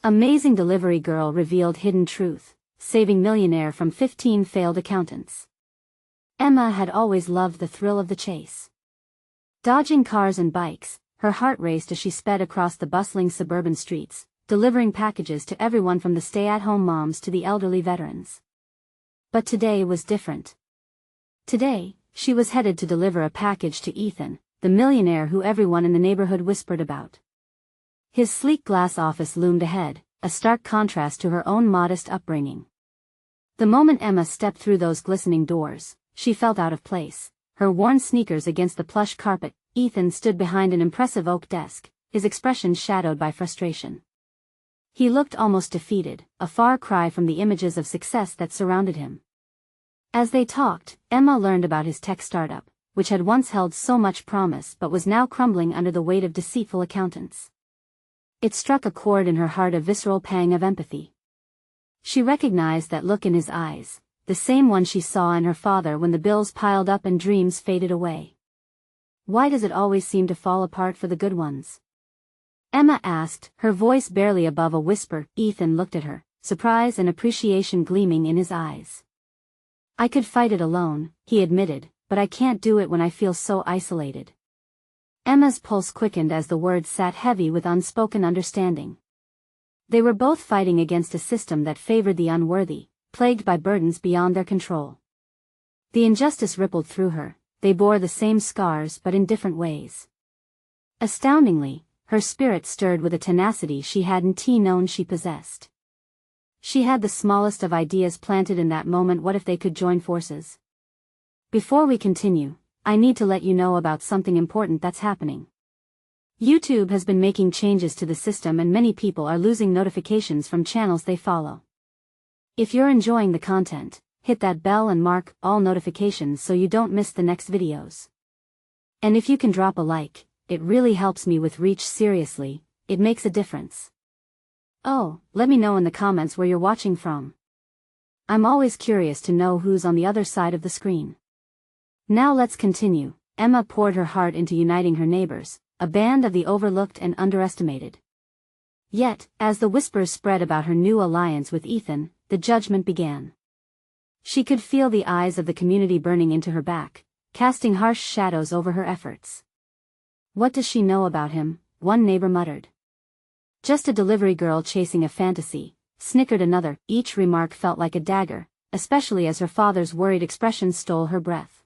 Amazing delivery girl revealed hidden truth, saving millionaire from 15 failed accountants. Emma had always loved the thrill of the chase. Dodging cars and bikes, her heart raced as she sped across the bustling suburban streets, delivering packages to everyone from the stay-at-home moms to the elderly veterans. But today was different. Today, she was headed to deliver a package to Ethan, the millionaire who everyone in the neighborhood whispered about. His sleek glass office loomed ahead, a stark contrast to her own modest upbringing. The moment Emma stepped through those glistening doors, she felt out of place, her worn sneakers against the plush carpet. Ethan stood behind an impressive oak desk, his expression shadowed by frustration. He looked almost defeated, a far cry from the images of success that surrounded him. As they talked, Emma learned about his tech startup, which had once held so much promise but was now crumbling under the weight of deceitful accountants. It struck a chord in her heart, a visceral pang of empathy. She recognized that look in his eyes, the same one she saw in her father when the bills piled up and dreams faded away. Why does it always seem to fall apart for the good ones? Emma asked, her voice barely above a whisper. Ethan looked at her, surprise and appreciation gleaming in his eyes. I could fight it alone, he admitted, but I can't do it when I feel so isolated. Emma's pulse quickened as the words sat heavy with unspoken understanding. They were both fighting against a system that favored the unworthy, plagued by burdens beyond their control. The injustice rippled through her, they bore the same scars but in different ways. Astoundingly, her spirit stirred with a tenacity she hadn't known she possessed. She had the smallest of ideas planted in that moment. What if they could join forces? Before we continue, I need to let you know about something important that's happening. YouTube has been making changes to the system and many people are losing notifications from channels they follow. If you're enjoying the content, hit that bell and mark all notifications so you don't miss the next videos. And if you can drop a like, it really helps me with reach. Seriously, it makes a difference. Oh, let me know in the comments where you're watching from. I'm always curious to know who's on the other side of the screen. Now let's continue. Emma poured her heart into uniting her neighbors, a band of the overlooked and underestimated. Yet, as the whispers spread about her new alliance with Ethan, the judgment began. She could feel the eyes of the community burning into her back, casting harsh shadows over her efforts. What does she know about him? One neighbor muttered. Just a delivery girl chasing a fantasy, snickered another. Each remark felt like a dagger, especially as her father's worried expression stole her breath.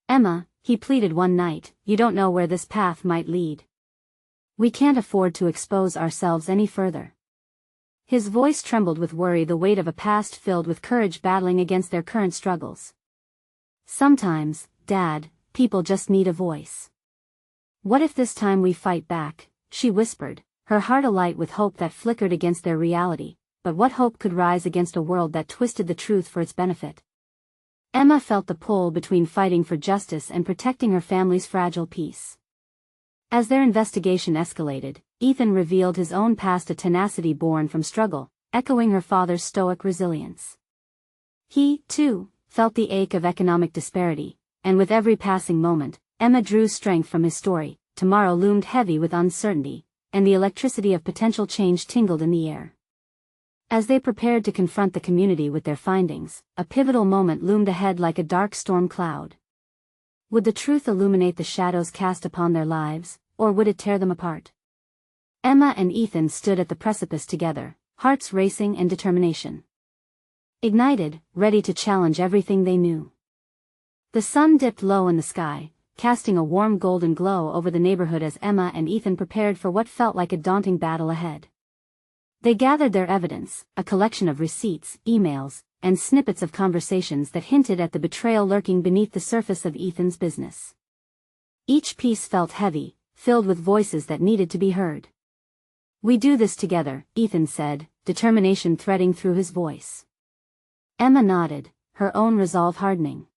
Emma, he pleaded one night, you don't know where this path might lead. We can't afford to expose ourselves any further. His voice trembled with worry, the weight of a past filled with courage battling against their current struggles. Sometimes, Dad, people just need a voice. What if this time we fight back? She whispered, her heart alight with hope that flickered against their reality. But what hope could rise against a world that twisted the truth for its benefit? Emma felt the pull between fighting for justice and protecting her family's fragile peace. As their investigation escalated, Ethan revealed his own past, a tenacity born from struggle, echoing her father's stoic resilience. He, too, felt the ache of economic disparity, and with every passing moment, Emma drew strength from his story. Tomorrow loomed heavy with uncertainty, and the electricity of potential change tingled in the air. As they prepared to confront the community with their findings, a pivotal moment loomed ahead like a dark storm cloud. Would the truth illuminate the shadows cast upon their lives, or would it tear them apart? Emma and Ethan stood at the precipice together, hearts racing and determination ignited, ready to challenge everything they knew. The sun dipped low in the sky, casting a warm golden glow over the neighborhood as Emma and Ethan prepared for what felt like a daunting battle ahead. They gathered their evidence, a collection of receipts, emails, and snippets of conversations that hinted at the betrayal lurking beneath the surface of Ethan's business. Each piece felt heavy, filled with voices that needed to be heard. We do this together, Ethan said, determination threading through his voice. Emma nodded, her own resolve hardening.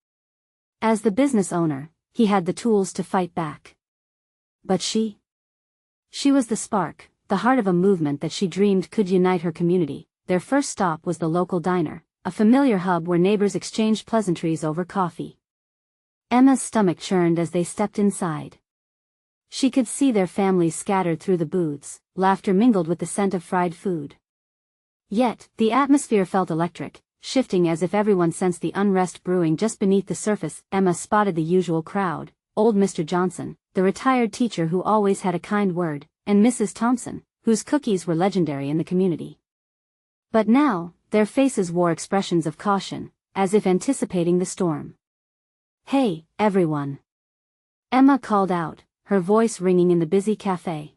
As the business owner, he had the tools to fight back. But she was the spark, the heart of a movement that she dreamed could unite her community. Their first stop was the local diner, a familiar hub where neighbors exchanged pleasantries over coffee. Emma's stomach churned as they stepped inside. She could see their families scattered through the booths, laughter mingled with the scent of fried food. Yet, the atmosphere felt electric, shifting as if everyone sensed the unrest brewing just beneath the surface. Emma spotted the usual crowd, old Mr. Johnson, the retired teacher who always had a kind word, and Mrs. Thompson, whose cookies were legendary in the community. But now, their faces wore expressions of caution, as if anticipating the storm. "Hey, everyone!" Emma called out, her voice ringing in the busy cafe.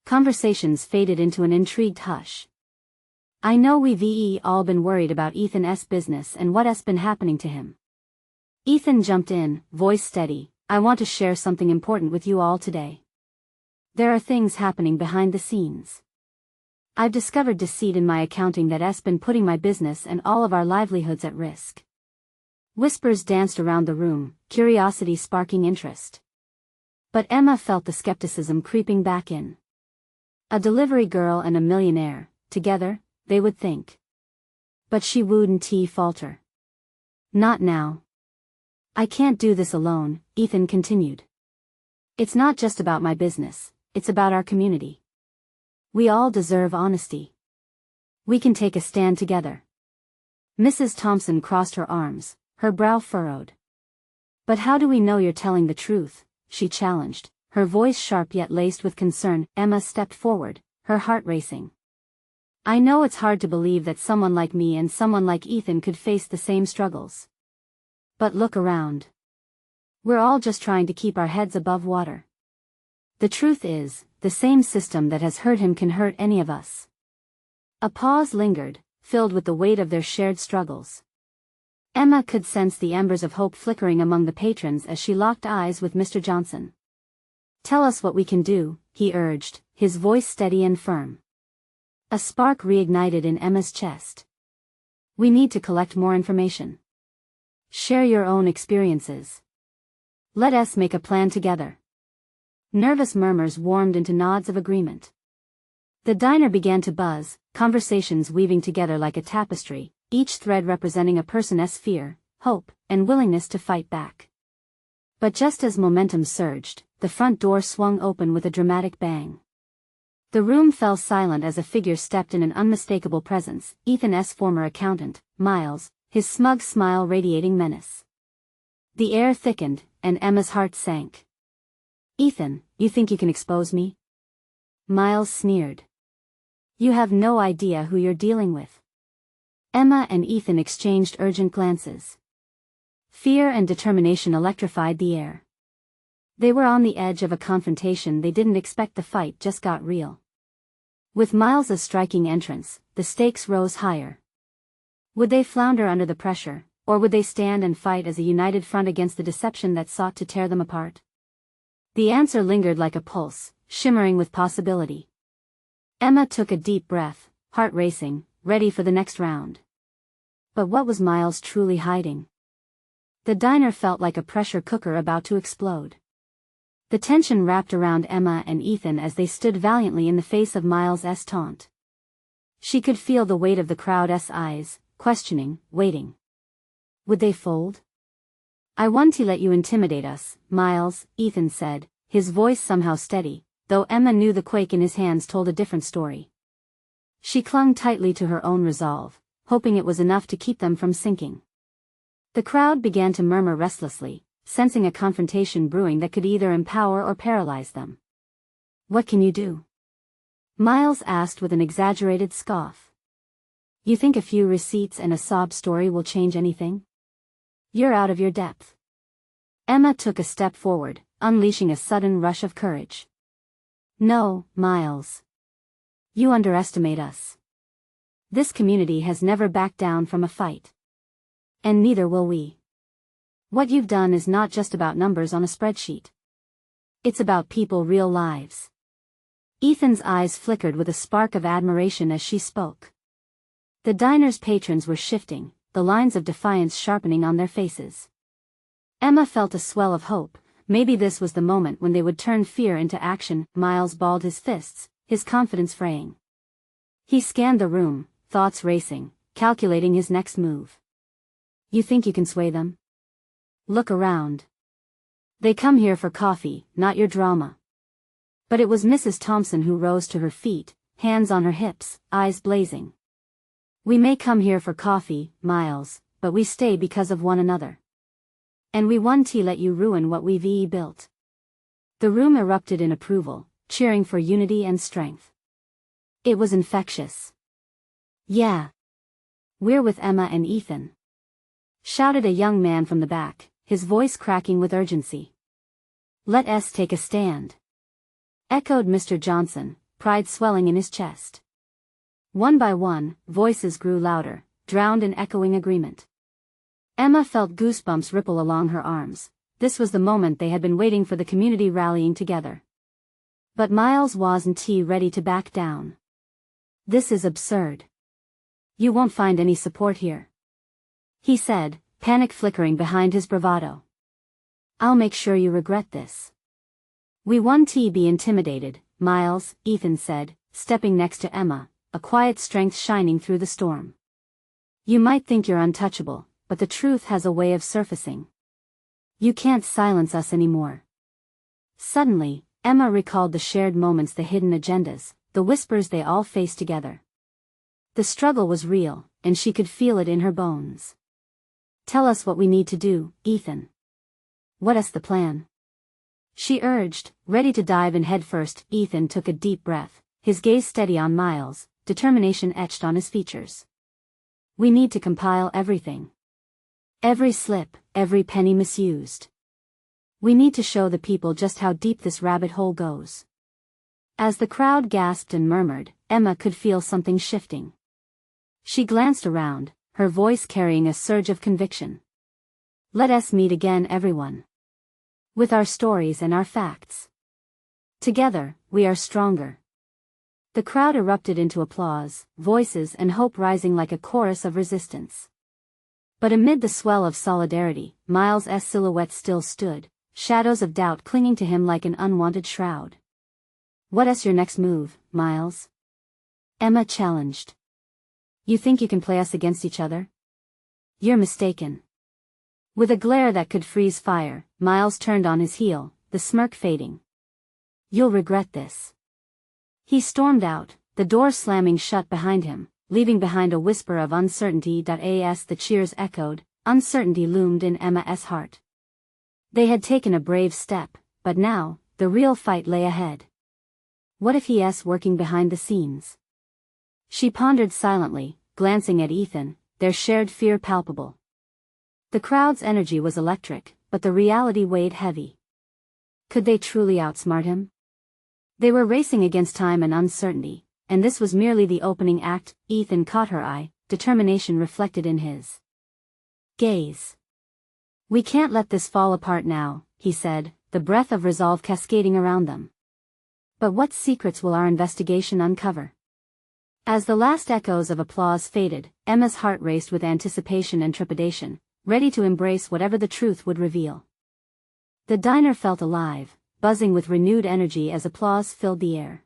Conversations faded into an intrigued hush. "I know we've all been worried about Ethan's business and what's been happening to him." Ethan jumped in, voice steady. "I want to share something important with you all today. There are things happening behind the scenes. I've discovered deceit in my accounting that's been putting my business and all of our livelihoods at risk." Whispers danced around the room, curiosity sparking interest. But Emma felt the skepticism creeping back in. A delivery girl and a millionaire, together, they would think. But she wouldn't falter. "Not now. I can't do this alone," Ethan continued. "It's not just about my business, it's about our community. We all deserve honesty. We can take a stand together." Mrs. Thompson crossed her arms, her brow furrowed. "But how do we know you're telling the truth?" she challenged, her voice sharp yet laced with concern. Emma stepped forward, her heart racing. "I know it's hard to believe that someone like me and someone like Ethan could face the same struggles. But look around. We're all just trying to keep our heads above water. The truth is, the same system that has hurt him can hurt any of us." A pause lingered, filled with the weight of their shared struggles. Emma could sense the embers of hope flickering among the patrons as she locked eyes with Mr. Johnson. "Tell us what we can do," he urged, his voice steady and firm. A spark reignited in Emma's chest. "We need to collect more information. Share your own experiences. Let us make a plan together." Nervous murmurs warmed into nods of agreement. The diner began to buzz, conversations weaving together like a tapestry, each thread representing a person's fear, hope, and willingness to fight back. But just as momentum surged, the front door swung open with a dramatic bang. The room fell silent as a figure stepped in, an unmistakable presence, Ethan's former accountant, Miles, his smug smile radiating menace. The air thickened, and Emma's heart sank. "Ethan, you think you can expose me?" Miles sneered. "You have no idea who you're dealing with." Emma and Ethan exchanged urgent glances. Fear and determination electrified the air. They were on the edge of a confrontation they didn't expect. The fight just got real. With Miles' striking entrance, the stakes rose higher. Would they flounder under the pressure, or would they stand and fight as a united front against the deception that sought to tear them apart? The answer lingered like a pulse, shimmering with possibility. Emma took a deep breath, heart racing, ready for the next round. But what was Miles truly hiding? The diner felt like a pressure cooker about to explode. The tension wrapped around Emma and Ethan as they stood valiantly in the face of Miles' taunt. She could feel the weight of the crowd's eyes, questioning, waiting. Would they fold? "I want to let you intimidate us, Miles," Ethan said, his voice somehow steady, though Emma knew the quake in his hands told a different story. She clung tightly to her own resolve, hoping it was enough to keep them from sinking. The crowd began to murmur restlessly, sensing a confrontation brewing that could either empower or paralyze them. "What can you do?" Miles asked with an exaggerated scoff. "You think a few receipts and a sob story will change anything? You're out of your depth." Emma took a step forward, unleashing a sudden rush of courage. "No, Miles. You underestimate us. This community has never backed down from a fight. And neither will we. What you've done is not just about numbers on a spreadsheet. It's about people, real lives." Ethan's eyes flickered with a spark of admiration as she spoke. The diner's patrons were shifting, the lines of defiance sharpening on their faces. Emma felt a swell of hope. Maybe this was the moment when they would turn fear into action. Miles balled his fists, his confidence fraying. He scanned the room, thoughts racing, calculating his next move. "You think you can sway them? Look around. They come here for coffee, not your drama." But it was Mrs. Thompson who rose to her feet, hands on her hips, eyes blazing. We may come here for coffee, Miles, but we stay because of one another. And we won't let you ruin what we've built. The room erupted in approval, cheering for unity and strength. It was infectious. Yeah. We're with Emma and Ethan, shouted a young man from the back, his voice cracking with urgency. Let us take a stand, echoed Mr. Johnson, pride swelling in his chest. One by one, voices grew louder, drowned in echoing agreement. Emma felt goosebumps ripple along her arms. This was the moment they had been waiting for, the community rallying together. But Miles wasn't ready to back down. This is absurd. You won't find any support here, he said, panic flickering behind his bravado. I'll make sure you regret this. We won't be intimidated, Miles, Ethan said, stepping next to Emma, a quiet strength shining through the storm. You might think you're untouchable, but the truth has a way of surfacing. You can't silence us anymore. Suddenly, Emma recalled the shared moments, the hidden agendas, the whispers they all faced together. The struggle was real, and she could feel it in her bones. Tell us what we need to do, Ethan. What's the plan? She urged, ready to dive in headfirst. Ethan took a deep breath, his gaze steady on Miles, determination etched on his features. We need to compile everything. Every slip, every penny misused. We need to show the people just how deep this rabbit hole goes. As the crowd gasped and murmured, Emma could feel something shifting. She glanced around, her voice carrying a surge of conviction. Let us meet again, everyone. With our stories and our facts. Together, we are stronger. The crowd erupted into applause, voices and hope rising like a chorus of resistance. But amid the swell of solidarity, Miles's silhouette still stood, shadows of doubt clinging to him like an unwanted shroud. What's your next move, Miles? Emma challenged. You think you can play us against each other? You're mistaken. With a glare that could freeze fire, Miles turned on his heel, the smirk fading. You'll regret this. He stormed out, the door slamming shut behind him, leaving behind a whisper of uncertainty. As the cheers echoed, uncertainty loomed in Emma's heart. They had taken a brave step, but now, the real fight lay ahead. What if he's working behind the scenes? She pondered silently, glancing at Ethan, their shared fear palpable. The crowd's energy was electric, but the reality weighed heavy. Could they truly outsmart him? They were racing against time and uncertainty, and this was merely the opening act. Ethan caught her eye, determination reflected in his gaze. We can't let this fall apart now, he said, the breath of resolve cascading around them. But what secrets will our investigation uncover? As the last echoes of applause faded, Emma's heart raced with anticipation and trepidation, ready to embrace whatever the truth would reveal. The diner felt alive, buzzing with renewed energy as applause filled the air.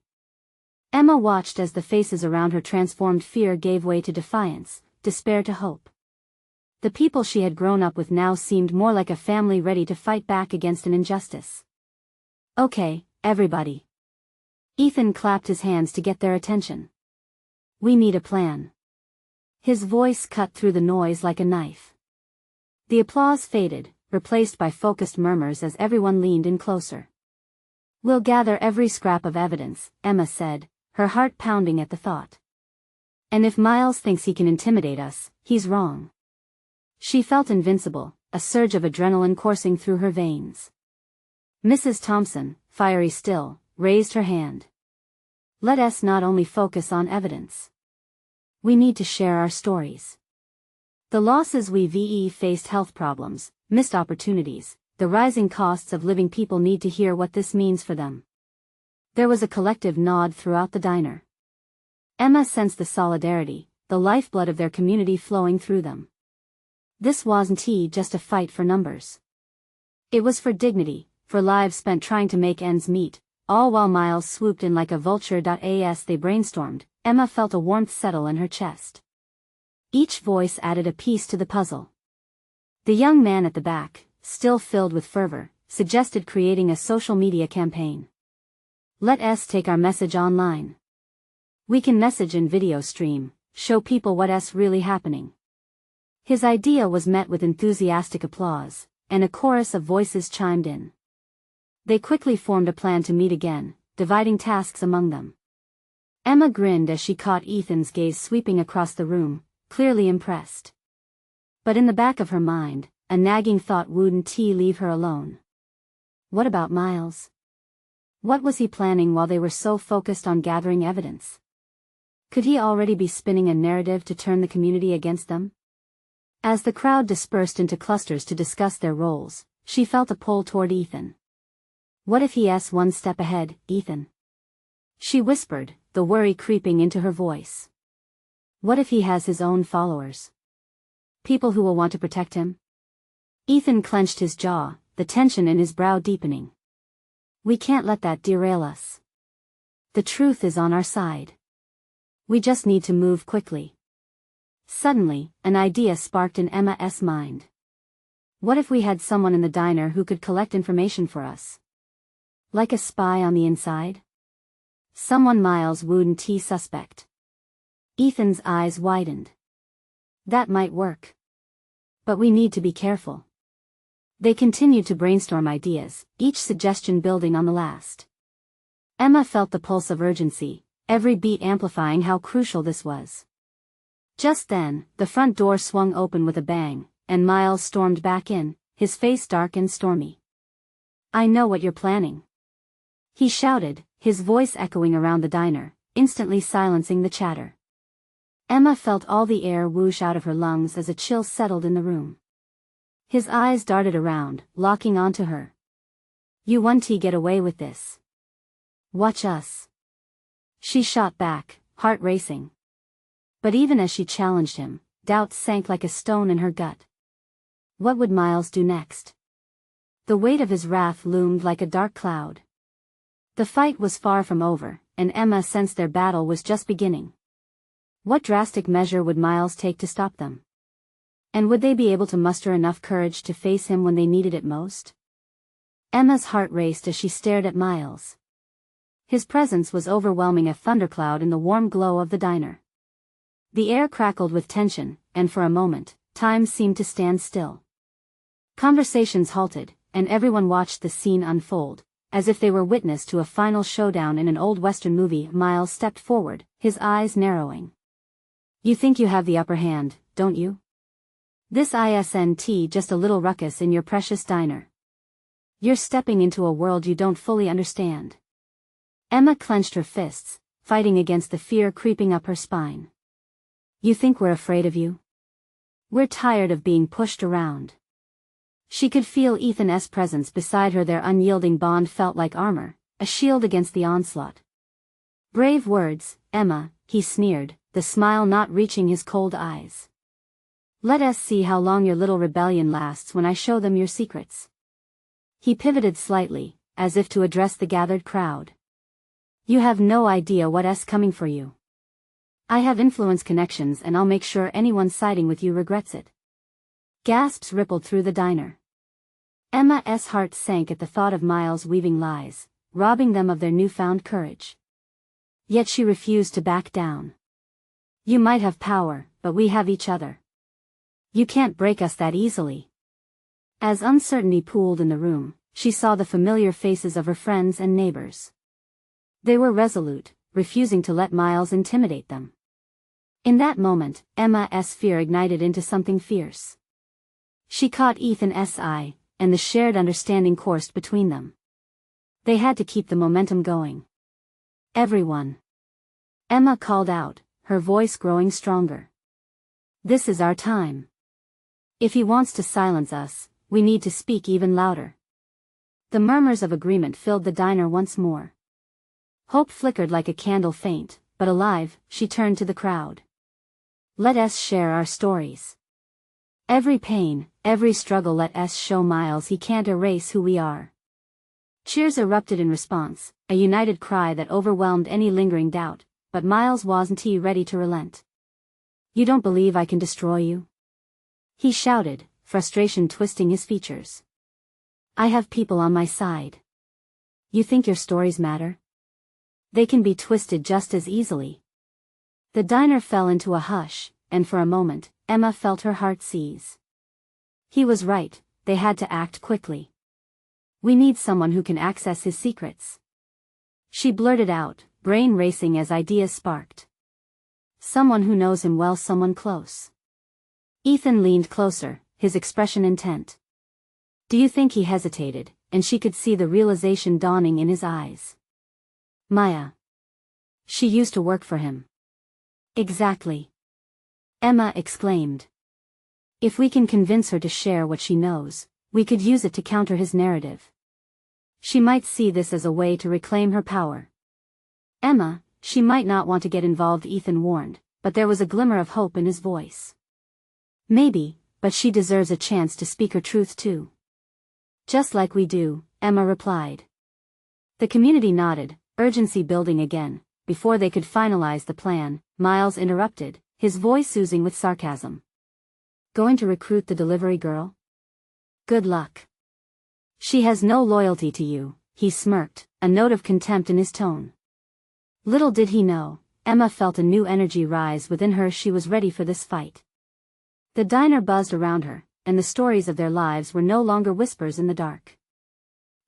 Emma watched as the faces around her transformed. Fear gave way to defiance, despair to hope. The people she had grown up with now seemed more like a family ready to fight back against an injustice. Okay, everybody. Ethan clapped his hands to get their attention. We need a plan. His voice cut through the noise like a knife. The applause faded, replaced by focused murmurs as everyone leaned in closer. We'll gather every scrap of evidence, Emma said, her heart pounding at the thought. And if Miles thinks he can intimidate us, he's wrong. She felt invincible, a surge of adrenaline coursing through her veins. Mrs. Thompson, fiery still, raised her hand. Let us not only focus on evidence. We need to share our stories. The losses we've faced, health problems, missed opportunities, the rising costs of living. People need to hear what this means for them. There was a collective nod throughout the diner. Emma sensed the solidarity, the lifeblood of their community flowing through them. This wasn't just a fight for numbers. It was for dignity, for lives spent trying to make ends meet, all while Miles swooped in like a vulture. As they brainstormed, Emma felt a warmth settle in her chest. Each voice added a piece to the puzzle. The young man at the back, still filled with fervor, suggested creating a social media campaign. Let us take our message online. We can message and video stream, show people what's really happening. His idea was met with enthusiastic applause, and a chorus of voices chimed in. They quickly formed a plan to meet again, dividing tasks among them. Emma grinned as she caught Ethan's gaze sweeping across the room, clearly impressed. But in the back of her mind, a nagging thought wouldn't leave her alone. What about Miles? What was he planning while they were so focused on gathering evidence? Could he already be spinning a narrative to turn the community against them? As the crowd dispersed into clusters to discuss their roles, she felt a pull toward Ethan. What if he's one step ahead, Ethan? She whispered, the worry creeping into her voice. What if he has his own followers? People who will want to protect him? Ethan clenched his jaw, the tension in his brow deepening. We can't let that derail us. The truth is on our side. We just need to move quickly. Suddenly, an idea sparked in Emma's mind. What if we had someone in the diner who could collect information for us? Like a spy on the inside? Someone Miles wouldn't suspect. Ethan's eyes widened. That might work. But we need to be careful. They continued to brainstorm ideas, each suggestion building on the last. Emma felt the pulse of urgency, every beat amplifying how crucial this was. Just then, the front door swung open with a bang, and Miles stormed back in, his face dark and stormy. I know what you're planning. He shouted, his voice echoing around the diner, instantly silencing the chatter. Emma felt all the air whoosh out of her lungs as a chill settled in the room. His eyes darted around, locking onto her. You won't get away with this. Watch us. She shot back, heart racing. But even as she challenged him, doubts sank like a stone in her gut. What would Miles do next? The weight of his wrath loomed like a dark cloud. The fight was far from over, and Emma sensed their battle was just beginning. What drastic measure would Miles take to stop them? And would they be able to muster enough courage to face him when they needed it most? Emma's heart raced as she stared at Miles. His presence was overwhelming, a thundercloud in the warm glow of the diner. The air crackled with tension, and for a moment, time seemed to stand still. Conversations halted, and everyone watched the scene unfold, as if they were witness to a final showdown in an old Western movie. Miles stepped forward, his eyes narrowing. You think you have the upper hand, don't you? This isn't just a little ruckus in your precious diner. You're stepping into a world you don't fully understand. Emma clenched her fists, fighting against the fear creeping up her spine. You think we're afraid of you? We're tired of being pushed around. She could feel Ethan's presence beside her. Their unyielding bond felt like armor, a shield against the onslaught. Brave words, Emma, he sneered, the smile not reaching his cold eyes. Let us see how long your little rebellion lasts when I show them your secrets. He pivoted slightly, as if to address the gathered crowd. You have no idea what's coming for you. I have influence connections, and I'll make sure anyone siding with you regrets it. Gasps rippled through the diner. Emma's heart sank at the thought of Miles weaving lies, robbing them of their newfound courage. Yet she refused to back down. You might have power, but we have each other. You can't break us that easily. As uncertainty pooled in the room, she saw the familiar faces of her friends and neighbors. They were resolute, refusing to let Miles intimidate them. In that moment, Emma's fear ignited into something fierce. She caught Ethan's eye, and the shared understanding coursed between them. They had to keep the momentum going. Everyone. Emma called out, her voice growing stronger. This is our time. If he wants to silence us, we need to speak even louder. The murmurs of agreement filled the diner once more. Hope flickered like a candle, faint, but alive. She turned to the crowd. Let us share our stories. Every pain, every struggle. Let us show Miles he can't erase who we are. Cheers erupted in response, a united cry that overwhelmed any lingering doubt, but Miles wasn't ready to relent. You don't believe I can destroy you? He shouted, frustration twisting his features. I have people on my side. You think your stories matter? They can be twisted just as easily. The diner fell into a hush, and for a moment, Emma felt her heart seize. He was right, they had to act quickly. We need someone who can access his secrets. She blurted out, brain racing as ideas sparked. Someone who knows him well, someone close. Ethan leaned closer, his expression intent. Do you think he hesitated, and she could see the realization dawning in his eyes. Maya. She used to work for him. Exactly. Emma exclaimed. If we can convince her to share what she knows, we could use it to counter his narrative. She might see this as a way to reclaim her power. Emma, she might not want to get involved, Ethan warned, but there was a glimmer of hope in his voice. Maybe, but she deserves a chance to speak her truth too. Just like we do, Emma replied. The community nodded, urgency building again. Before they could finalize the plan, Miles interrupted, his voice oozing with sarcasm. Going to recruit the delivery girl? Good luck. She has no loyalty to you, he smirked, a note of contempt in his tone. Little did he know, Emma felt a new energy rise within her. She was ready for this fight. The diner buzzed around her, and the stories of their lives were no longer whispers in the dark.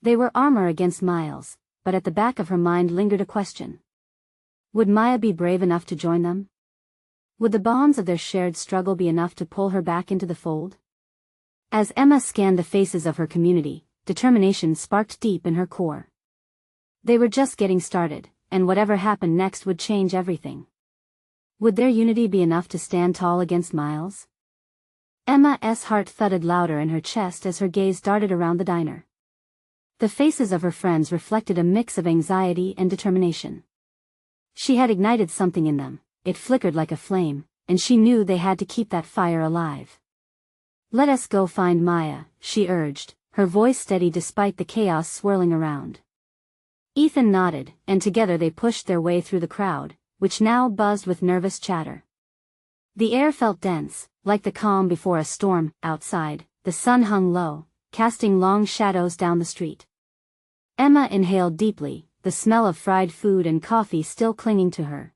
They were armor against Miles, but at the back of her mind lingered a question. Would Maya be brave enough to join them? Would the bonds of their shared struggle be enough to pull her back into the fold? As Emma scanned the faces of her community, determination sparked deep in her core. They were just getting started, and whatever happened next would change everything. Would their unity be enough to stand tall against Miles? Emma's heart thudded louder in her chest as her gaze darted around the diner. The faces of her friends reflected a mix of anxiety and determination. She had ignited something in them, it flickered like a flame, and she knew they had to keep that fire alive. Let us go find Maya, she urged, her voice steady despite the chaos swirling around. Ethan nodded, and together they pushed their way through the crowd, which now buzzed with nervous chatter. The air felt dense, like the calm before a storm. Outside, the sun hung low, casting long shadows down the street. Emma inhaled deeply, the smell of fried food and coffee still clinging to her.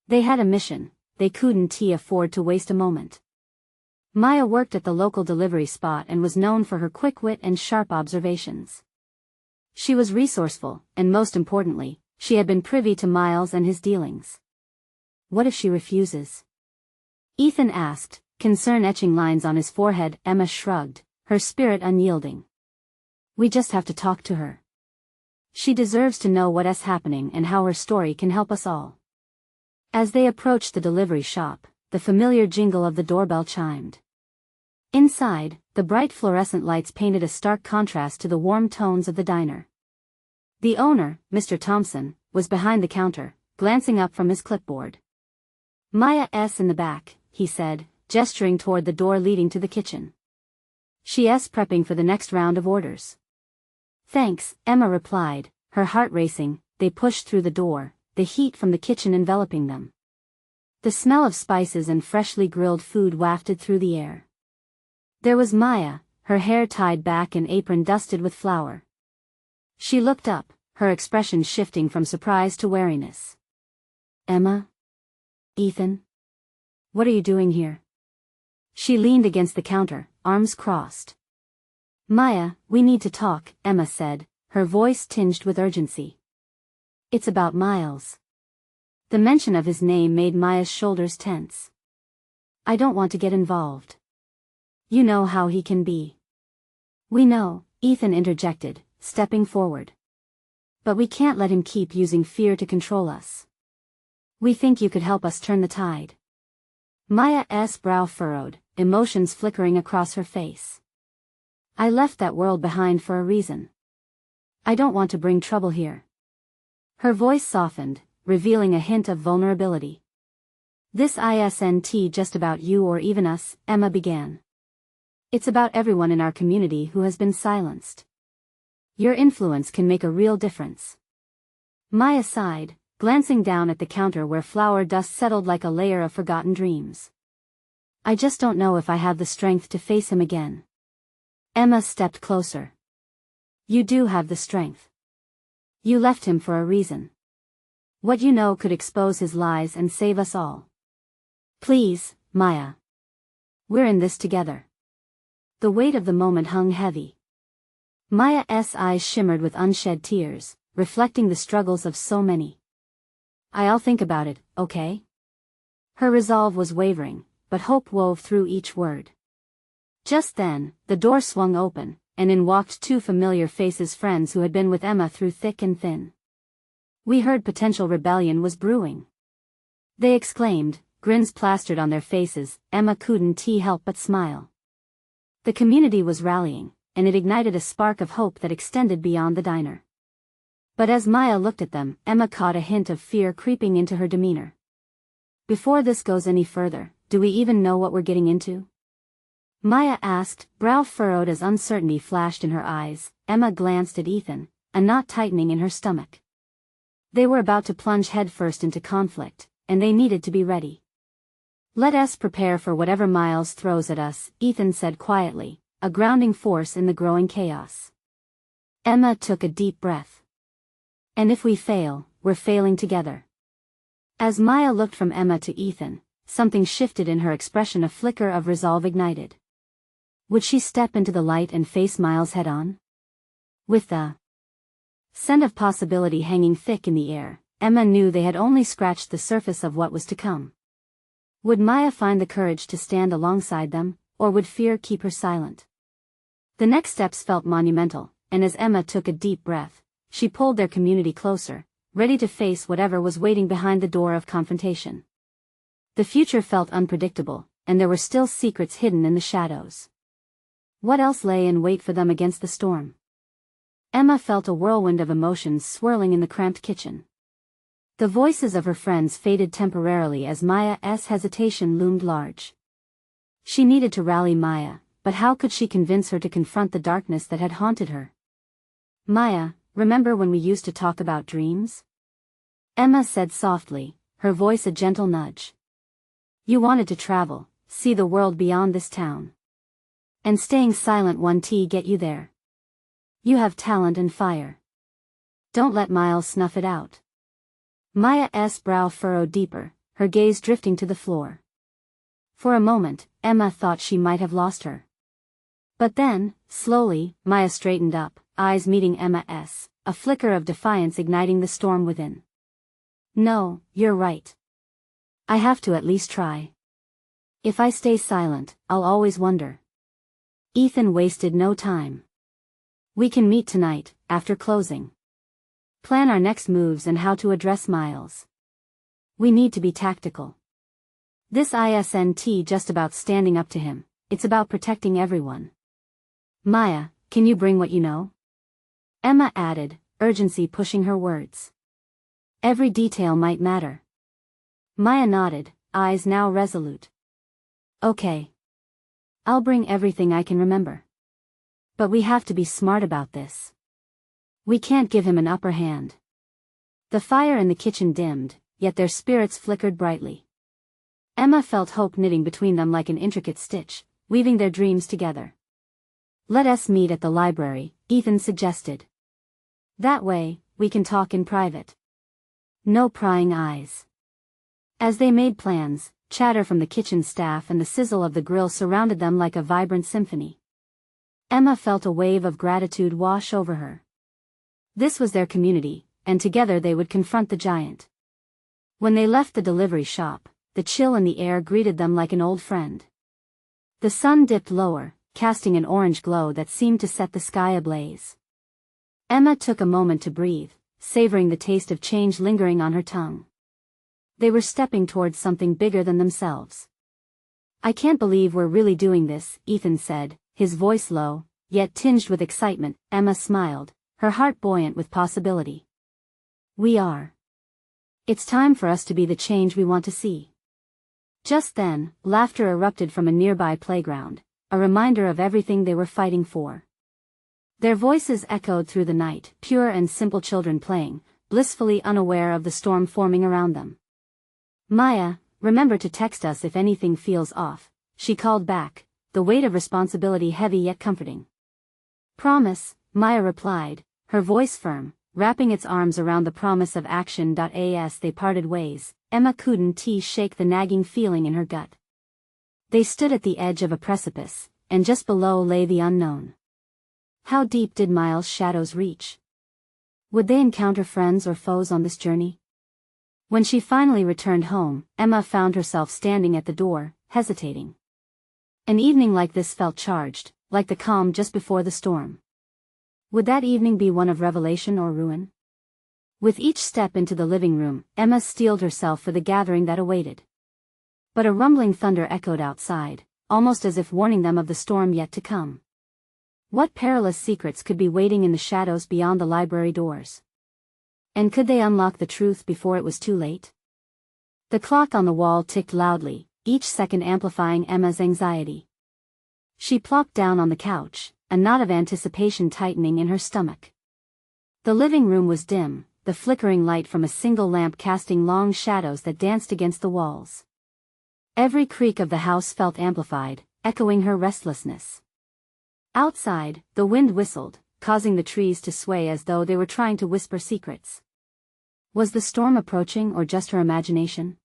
They had a mission, they couldn't afford to waste a moment. Maya worked at the local delivery spot and was known for her quick wit and sharp observations. She was resourceful, and most importantly, she had been privy to Miles and his dealings. What if she refuses? Ethan asked, concern etching lines on his forehead. Emma shrugged, her spirit unyielding. We just have to talk to her. She deserves to know what's happening and how her story can help us all. As they approached the delivery shop, the familiar jingle of the doorbell chimed. Inside, the bright fluorescent lights painted a stark contrast to the warm tones of the diner. The owner, Mr. Thompson, was behind the counter, glancing up from his clipboard. Maya's in the back, he said, gesturing toward the door leading to the kitchen. She's prepping for the next round of orders. Thanks, Emma replied, her heart racing. They pushed through the door, the heat from the kitchen enveloping them. The smell of spices and freshly grilled food wafted through the air. There was Maya, her hair tied back and apron dusted with flour. She looked up, her expression shifting from surprise to wariness. Emma? Ethan? What are you doing here? She leaned against the counter, arms crossed. Maya, we need to talk, Emma said, her voice tinged with urgency. It's about Miles. The mention of his name made Maya's shoulders tense. I don't want to get involved. You know how he can be. We know, Ethan interjected, stepping forward. But we can't let him keep using fear to control us. We think you could help us turn the tide. Maya's brow furrowed, emotions flickering across her face. I left that world behind for a reason. I don't want to bring trouble here. Her voice softened, revealing a hint of vulnerability. This isn't just about you or even us, Emma began. It's about everyone in our community who has been silenced. Your influence can make a real difference. Maya sighed, glancing down at the counter where flour dust settled like a layer of forgotten dreams. I just don't know if I have the strength to face him again. Emma stepped closer. You do have the strength. You left him for a reason. What you know could expose his lies and save us all. Please, Maya. We're in this together. The weight of the moment hung heavy. Maya's eyes shimmered with unshed tears, reflecting the struggles of so many. I'll think about it, okay? Her resolve was wavering, but hope wove through each word. Just then, the door swung open, and in walked two familiar faces, friends who had been with Emma through thick and thin. We heard potential rebellion was brewing. They exclaimed, grins plastered on their faces. Emma couldn't help but smile. The community was rallying, and it ignited a spark of hope that extended beyond the diner. But as Maya looked at them, Emma caught a hint of fear creeping into her demeanor. Before this goes any further, do we even know what we're getting into? Maya asked, brow furrowed as uncertainty flashed in her eyes. Emma glanced at Ethan, a knot tightening in her stomach. They were about to plunge headfirst into conflict, and they needed to be ready. Let us prepare for whatever Miles throws at us, Ethan said quietly, a grounding force in the growing chaos. Emma took a deep breath. And if we fail, we're failing together. As Maya looked from Emma to Ethan, something shifted in her expression, a flicker of resolve ignited. Would she step into the light and face Miles head-on? With the scent of possibility hanging thick in the air, Emma knew they had only scratched the surface of what was to come. Would Maya find the courage to stand alongside them, or would fear keep her silent? The next steps felt monumental, and as Emma took a deep breath, she pulled their community closer, ready to face whatever was waiting behind the door of confrontation. The future felt unpredictable, and there were still secrets hidden in the shadows. What else lay in wait for them against the storm? Emma felt a whirlwind of emotions swirling in the cramped kitchen. The voices of her friends faded temporarily as Maya's hesitation loomed large. She needed to rally Maya, but how could she convince her to confront the darkness that had haunted her? Maya, remember when we used to talk about dreams? Emma said softly, her voice a gentle nudge. You wanted to travel, see the world beyond this town. And staying silent won't get you there. You have talent and fire. Don't let Miles snuff it out. Maya's brow furrowed deeper, her gaze drifting to the floor. For a moment, Emma thought she might have lost her. But then, slowly, Maya straightened up, eyes meeting Emma's, a flicker of defiance igniting the storm within. No, you're right. I have to at least try. If I stay silent, I'll always wonder. Ethan wasted no time. We can meet tonight, after closing. Plan our next moves and how to address Miles. We need to be tactical. This isn't just about standing up to him, it's about protecting everyone. Maya, can you bring what you know? Emma added, urgency pushing her words. Every detail might matter. Maya nodded, eyes now resolute. Okay. I'll bring everything I can remember. But we have to be smart about this. We can't give him an upper hand. The fire in the kitchen dimmed, yet their spirits flickered brightly. Emma felt hope knitting between them like an intricate stitch, weaving their dreams together. Let us meet at the library, Ethan suggested. That way, we can talk in private. No prying eyes. As they made plans, chatter from the kitchen staff and the sizzle of the grill surrounded them like a vibrant symphony. Emma felt a wave of gratitude wash over her. This was their community, and together they would confront the giant. When they left the delivery shop, the chill in the air greeted them like an old friend. The sun dipped lower, casting an orange glow that seemed to set the sky ablaze. Emma took a moment to breathe, savoring the taste of change lingering on her tongue. They were stepping towards something bigger than themselves. I can't believe we're really doing this, Ethan said, his voice low, yet tinged with excitement. Emma smiled, her heart buoyant with possibility. We are. It's time for us to be the change we want to see. Just then, laughter erupted from a nearby playground, a reminder of everything they were fighting for. Their voices echoed through the night, pure and simple children playing, blissfully unaware of the storm forming around them. Maya, remember to text us if anything feels off, she called back, the weight of responsibility heavy yet comforting. Promise, Maya replied, her voice firm, wrapping its arms around the promise of action. As they parted ways, Emma couldn't shake the nagging feeling in her gut. They stood at the edge of a precipice, and just below lay the unknown. How deep did Miles' shadows reach? Would they encounter friends or foes on this journey? When she finally returned home, Emma found herself standing at the door, hesitating. An evening like this felt charged, like the calm just before the storm. Would that evening be one of revelation or ruin? With each step into the living room, Emma steeled herself for the gathering that awaited. But a rumbling thunder echoed outside, almost as if warning them of the storm yet to come. What perilous secrets could be waiting in the shadows beyond the library doors? And could they unlock the truth before it was too late? The clock on the wall ticked loudly, each second amplifying Emma's anxiety. She plopped down on the couch, a knot of anticipation tightening in her stomach. The living room was dim, the flickering light from a single lamp casting long shadows that danced against the walls. Every creak of the house felt amplified, echoing her restlessness. Outside, the wind whistled, causing the trees to sway as though they were trying to whisper secrets. Was the storm approaching or just her imagination?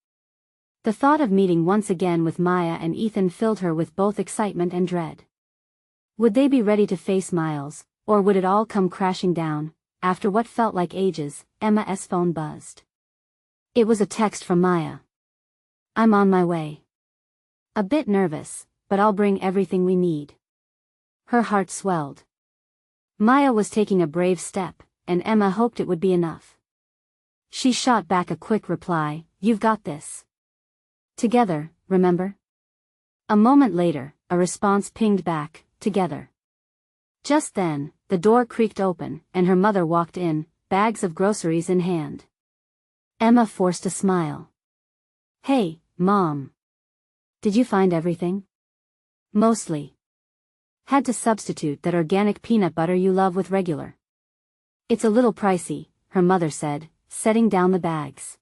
The thought of meeting once again with Maya and Ethan filled her with both excitement and dread. Would they be ready to face Miles, or would it all come crashing down? After what felt like ages, Emma's phone buzzed. It was a text from Maya. "I'm on my way. A bit nervous, but I'll bring everything we need." Her heart swelled. Maya was taking a brave step, and Emma hoped it would be enough. She shot back a quick reply, "You've got this. Together, remember?" A moment later, a response pinged back, "Together." Just then, the door creaked open, and her mother walked in, bags of groceries in hand. Emma forced a smile. "Hey, Mom. Did you find everything?" "Mostly. Had to substitute that organic peanut butter you love with regular. It's a little pricey," her mother said, setting down the bags.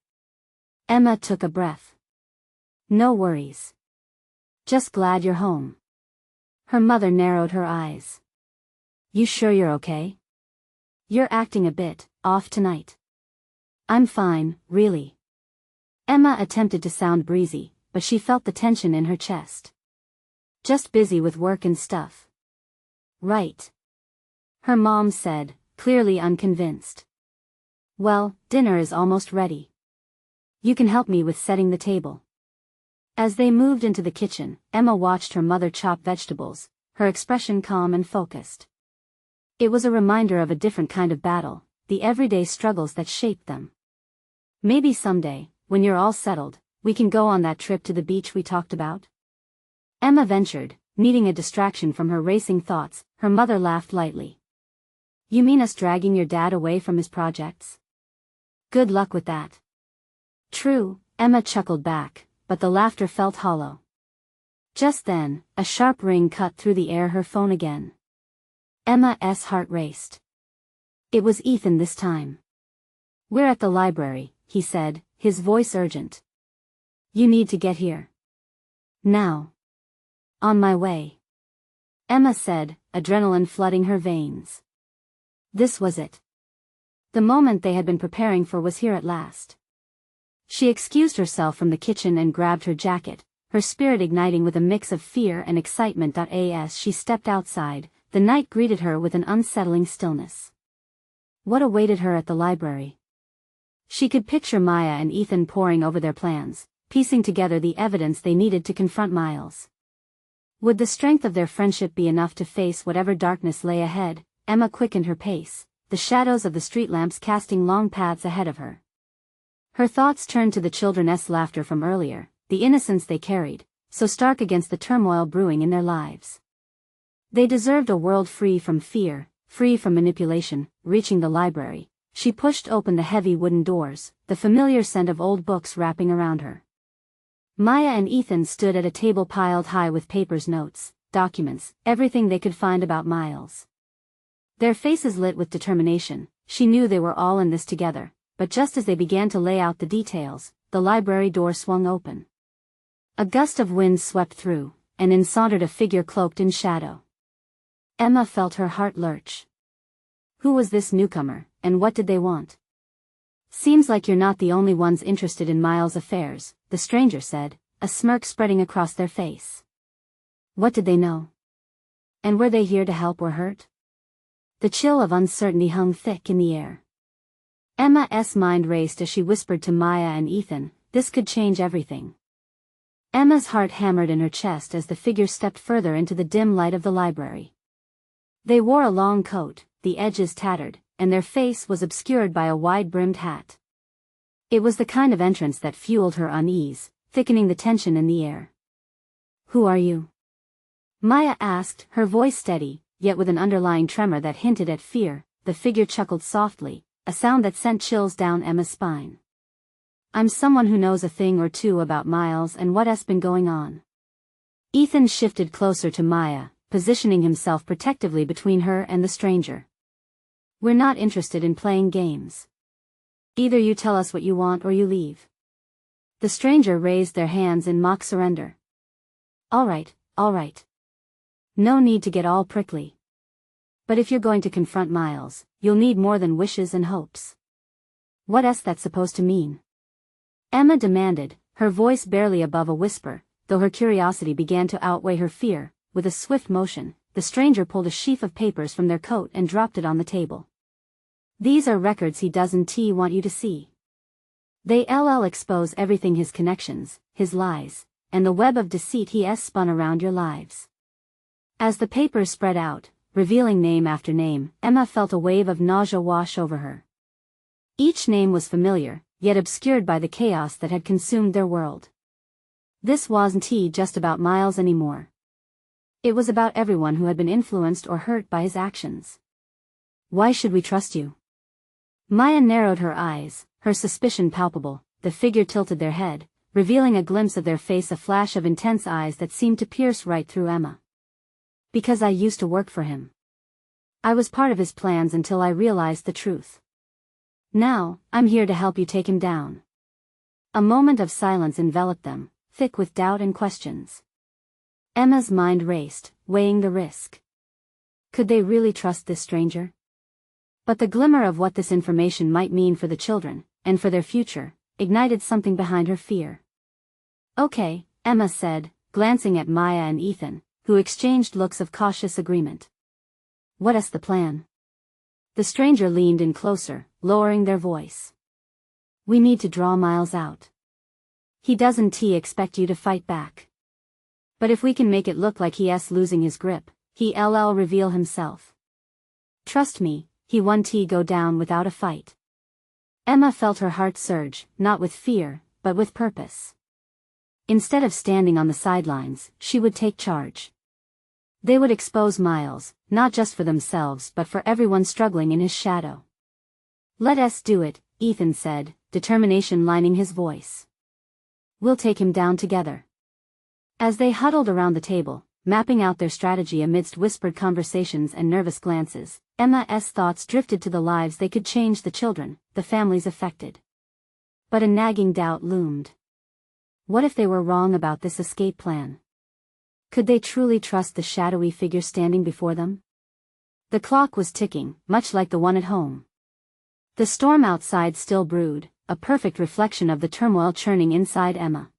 Emma took a breath. "No worries. Just glad you're home." Her mother narrowed her eyes. "You sure you're okay? You're acting a bit off tonight." "I'm fine, really." Emma attempted to sound breezy, but she felt the tension in her chest. "Just busy with work and stuff." "Right." Her mom said, clearly unconvinced. "Well, dinner is almost ready. You can help me with setting the table." As they moved into the kitchen, Emma watched her mother chop vegetables, her expression calm and focused. It was a reminder of a different kind of battle, the everyday struggles that shaped them. "Maybe someday, when you're all settled, we can go on that trip to the beach we talked about?" Emma ventured, needing a distraction from her racing thoughts. Her mother laughed lightly. "You mean us dragging your dad away from his projects? Good luck with that." "True," Emma chuckled back, but the laughter felt hollow. Just then, a sharp ring cut through the air. Her phone again. Emma's heart raced. It was Ethan this time. "We're at the library," he said, his voice urgent. "You need to get here. Now." "On my way," Emma said, adrenaline flooding her veins. This was it. The moment they had been preparing for was here at last. She excused herself from the kitchen and grabbed her jacket, her spirit igniting with a mix of fear and excitement. As she stepped outside, the night greeted her with an unsettling stillness. What awaited her at the library? She could picture Maya and Ethan poring over their plans, piecing together the evidence they needed to confront Miles. Would the strength of their friendship be enough to face whatever darkness lay ahead? Emma quickened her pace, the shadows of the street lamps casting long paths ahead of her. Her thoughts turned to the children's laughter from earlier, the innocence they carried, so stark against the turmoil brewing in their lives. They deserved a world free from fear, free from manipulation. Reaching the library, she pushed open the heavy wooden doors, the familiar scent of old books wrapping around her. Maya and Ethan stood at a table piled high with papers, notes, documents, everything they could find about Miles. Their faces lit with determination. She knew they were all in this together, but just as they began to lay out the details, the library door swung open. A gust of wind swept through, and in sauntered a figure cloaked in shadow. Emma felt her heart lurch. Who was this newcomer, and what did they want? Seems like you're not the only ones interested in Miles' affairs, the stranger said, a smirk spreading across their face. What did they know? And were they here to help or hurt? The chill of uncertainty hung thick in the air. Emma's mind raced as she whispered to Maya and Ethan, this could change everything. Emma's heart hammered in her chest as the figure stepped further into the dim light of the library. They wore a long coat, the edges tattered, and their face was obscured by a wide-brimmed hat. It was the kind of entrance that fueled her unease, thickening the tension in the air. Who are you? Maya asked, her voice steady, yet with an underlying tremor that hinted at fear. The figure chuckled softly, a sound that sent chills down Emma's spine. I'm someone who knows a thing or two about Miles and what's been going on. Ethan shifted closer to Maya, positioning himself protectively between her and the stranger. We're not interested in playing games. Either you tell us what you want or you leave. The stranger raised their hands in mock surrender. All right. No need to get all prickly. But if you're going to confront Miles, you'll need more than wishes and hopes. What's that supposed to mean? Emma demanded, her voice barely above a whisper, though her curiosity began to outweigh her fear. With a swift motion, the stranger pulled a sheaf of papers from their coat and dropped it on the table. These are records he doesn't want you to see. They expose everything, his connections, his lies, and the web of deceit he has spun around your lives. As the papers spread out, revealing name after name, Emma felt a wave of nausea wash over her. Each name was familiar, yet obscured by the chaos that had consumed their world. This wasn't just about Miles anymore. It was about everyone who had been influenced or hurt by his actions. Why should we trust you? Maya narrowed her eyes, her suspicion palpable. The figure tilted their head, revealing a glimpse of their face, a flash of intense eyes that seemed to pierce right through Emma. Because I used to work for him. I was part of his plans until I realized the truth. Now, I'm here to help you take him down. A moment of silence enveloped them, thick with doubt and questions. Emma's mind raced, weighing the risk. Could they really trust this stranger? But the glimmer of what this information might mean for the children, and for their future, ignited something behind her fear. Okay, Emma said, glancing at Maya and Ethan, who exchanged looks of cautious agreement. What's the plan? The stranger leaned in closer, lowering their voice. We need to draw Miles out. He doesn't expect you to fight back. But if we can make it look like he's losing his grip, he'll reveal himself. Trust me, he won't go down without a fight. Emma felt her heart surge, not with fear, but with purpose. Instead of standing on the sidelines, she would take charge. They would expose Miles, not just for themselves but for everyone struggling in his shadow. Let us do it, Ethan said, determination lining his voice. We'll take him down together. As they huddled around the table, mapping out their strategy amidst whispered conversations and nervous glances, Emma's thoughts drifted to the lives they could change, the children, the families affected. But a nagging doubt loomed. What if they were wrong about this escape plan? Could they truly trust the shadowy figure standing before them? The clock was ticking, much like the one at home. The storm outside still brewed, a perfect reflection of the turmoil churning inside Emma.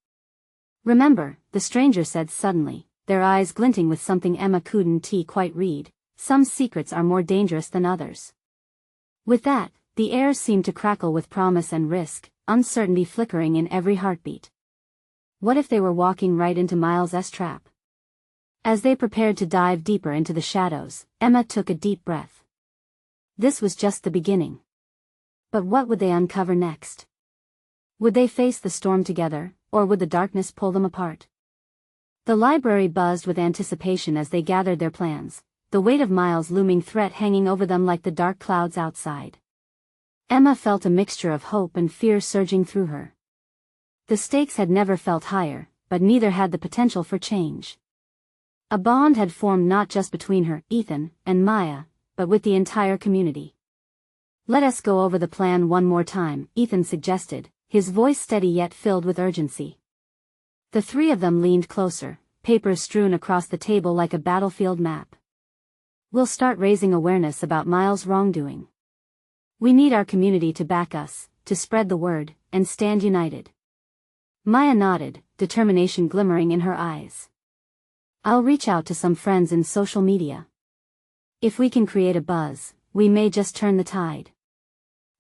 Remember, the stranger said suddenly, their eyes glinting with something Emma couldn't quite read, some secrets are more dangerous than others. With that, the air seemed to crackle with promise and risk, uncertainty flickering in every heartbeat. What if they were walking right into Miles' trap? As they prepared to dive deeper into the shadows, Emma took a deep breath. This was just the beginning. But what would they uncover next? Would they face the storm together, or would the darkness pull them apart? The library buzzed with anticipation as they gathered their plans, the weight of Miles' looming threat hanging over them like the dark clouds outside. Emma felt a mixture of hope and fear surging through her. The stakes had never felt higher, but neither had the potential for change. A bond had formed not just between her, Ethan, and Maya, but with the entire community. Let us go over the plan one more time, Ethan suggested, his voice steady yet filled with urgency. The three of them leaned closer, papers strewn across the table like a battlefield map. We'll start raising awareness about Miles' wrongdoing. We need our community to back us, to spread the word, and stand united. Maya nodded, determination glimmering in her eyes. I'll reach out to some friends in social media. If we can create a buzz, we may just turn the tide.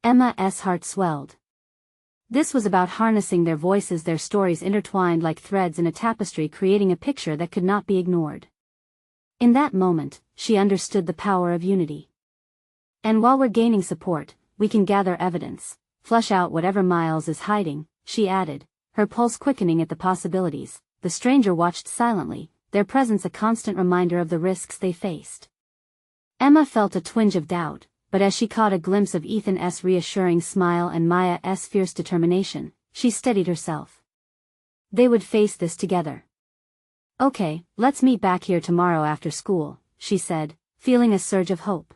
Emma's heart swelled. This was about harnessing their voices, their stories intertwined like threads in a tapestry, creating a picture that could not be ignored. In that moment, she understood the power of unity. And while we're gaining support, we can gather evidence, flush out whatever Miles is hiding, she added, her pulse quickening at the possibilities. The stranger watched silently, their presence a constant reminder of the risks they faced. Emma felt a twinge of doubt, but as she caught a glimpse of Ethan's reassuring smile and Maya's fierce determination, she steadied herself. They would face this together. Okay, let's meet back here tomorrow after school, she said, feeling a surge of hope.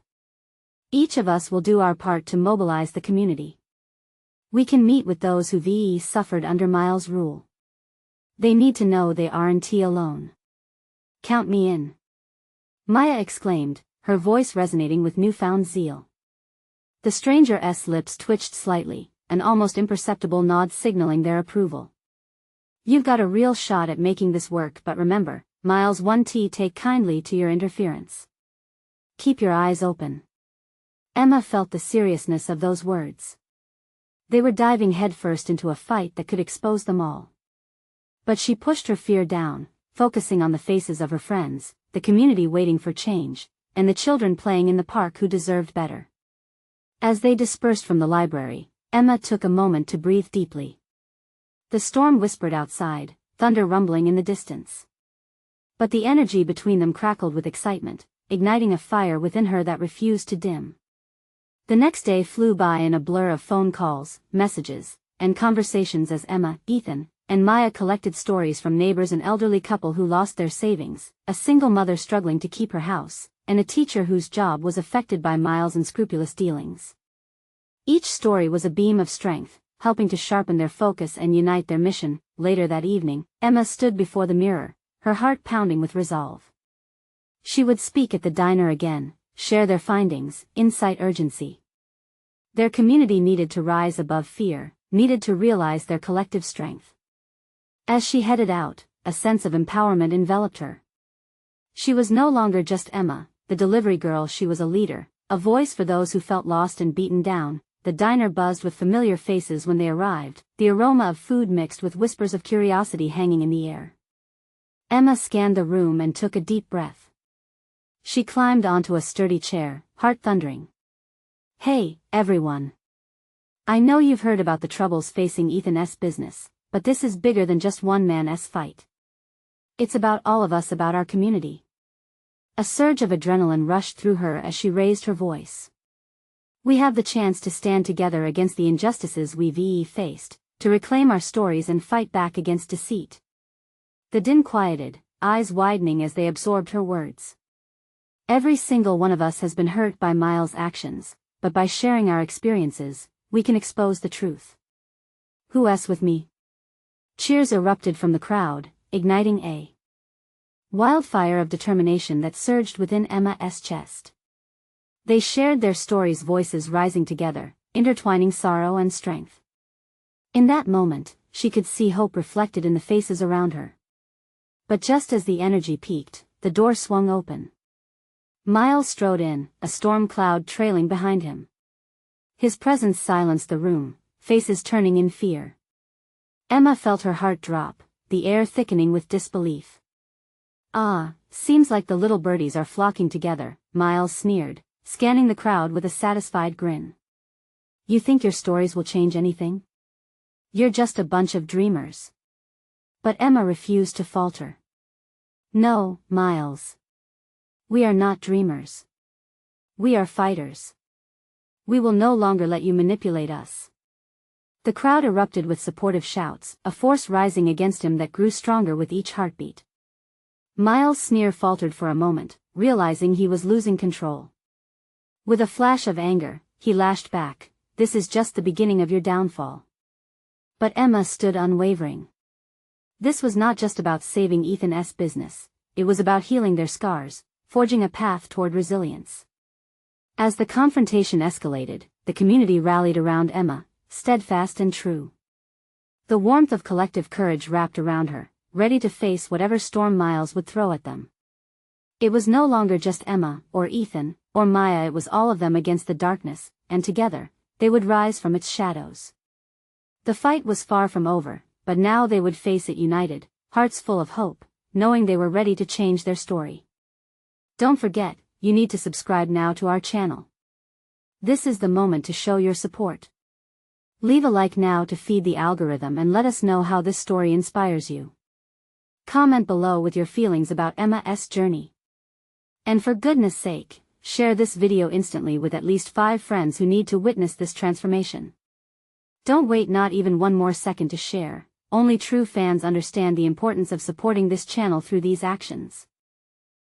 Each of us will do our part to mobilize the community. We can meet with those who suffered under Miles' rule. They need to know they aren't alone. Count me in. Maya exclaimed, her voice resonating with newfound zeal. The stranger's lips twitched slightly, an almost imperceptible nod signaling their approval. You've got a real shot at making this work, but remember, Miles won't take kindly to your interference. Keep your eyes open. Emma felt the seriousness of those words. They were diving headfirst into a fight that could expose them all. But she pushed her fear down, focusing on the faces of her friends, the community waiting for change, and the children playing in the park who deserved better. As they dispersed from the library, Emma took a moment to breathe deeply. The storm whispered outside, thunder rumbling in the distance. But the energy between them crackled with excitement, igniting a fire within her that refused to dim. The next day flew by in a blur of phone calls, messages, and conversations as Emma, Ethan, and Maya collected stories from neighbors, an elderly couple who lost their savings, a single mother struggling to keep her house, and a teacher whose job was affected by Miles' unscrupulous dealings. Each story was a beam of strength, helping to sharpen their focus and unite their mission. Later that evening, Emma stood before the mirror, her heart pounding with resolve. She would speak at the diner again, share their findings, incite urgency. Their community needed to rise above fear, needed to realize their collective strength. As she headed out, a sense of empowerment enveloped her. She was no longer just Emma, the delivery girl. She was a leader, a voice for those who felt lost and beaten down. The diner buzzed with familiar faces when they arrived, the aroma of food mixed with whispers of curiosity hanging in the air. Emma scanned the room and took a deep breath. She climbed onto a sturdy chair, heart thundering. Hey, everyone. I know you've heard about the troubles facing Ethan's business, but this is bigger than just one man's fight. It's about all of us, about our community. A surge of adrenaline rushed through her as she raised her voice. We have the chance to stand together against the injustices we've faced, to reclaim our stories and fight back against deceit. The din quieted, eyes widening as they absorbed her words. Every single one of us has been hurt by Miles' actions, but by sharing our experiences, we can expose the truth. Who's with me? Cheers erupted from the crowd, igniting a wildfire of determination that surged within Emma's chest. They shared their stories, voices rising together, intertwining sorrow and strength. In that moment, she could see hope reflected in the faces around her. But just as the energy peaked, the door swung open. Miles strode in, a storm cloud trailing behind him. His presence silenced the room, faces turning in fear. Emma felt her heart drop, the air thickening with disbelief. Ah, seems like the little birdies are flocking together, Miles sneered, scanning the crowd with a satisfied grin. You think your stories will change anything? You're just a bunch of dreamers. But Emma refused to falter. No, Miles. We are not dreamers. We are fighters. We will no longer let you manipulate us. The crowd erupted with supportive shouts, a force rising against him that grew stronger with each heartbeat. Miles' sneer faltered for a moment, realizing he was losing control. With a flash of anger, he lashed back, "This is just the beginning of your downfall." But Emma stood unwavering. This was not just about saving Ethan's business, it was about healing their scars, forging a path toward resilience. As the confrontation escalated, the community rallied around Emma, steadfast and true. The warmth of collective courage wrapped around her, ready to face whatever storm Miles would throw at them. It was no longer just Emma, or Ethan, or Maya, it was all of them against the darkness, and together, they would rise from its shadows. The fight was far from over, but now they would face it united, hearts full of hope, knowing they were ready to change their story. Don't forget, you need to subscribe now to our channel. This is the moment to show your support. Leave a like now to feed the algorithm and let us know how this story inspires you. Comment below with your feelings about Emma's journey. And for goodness sake, share this video instantly with at least 5 friends who need to witness this transformation. Don't wait not even one more second to share. Only true fans understand the importance of supporting this channel through these actions.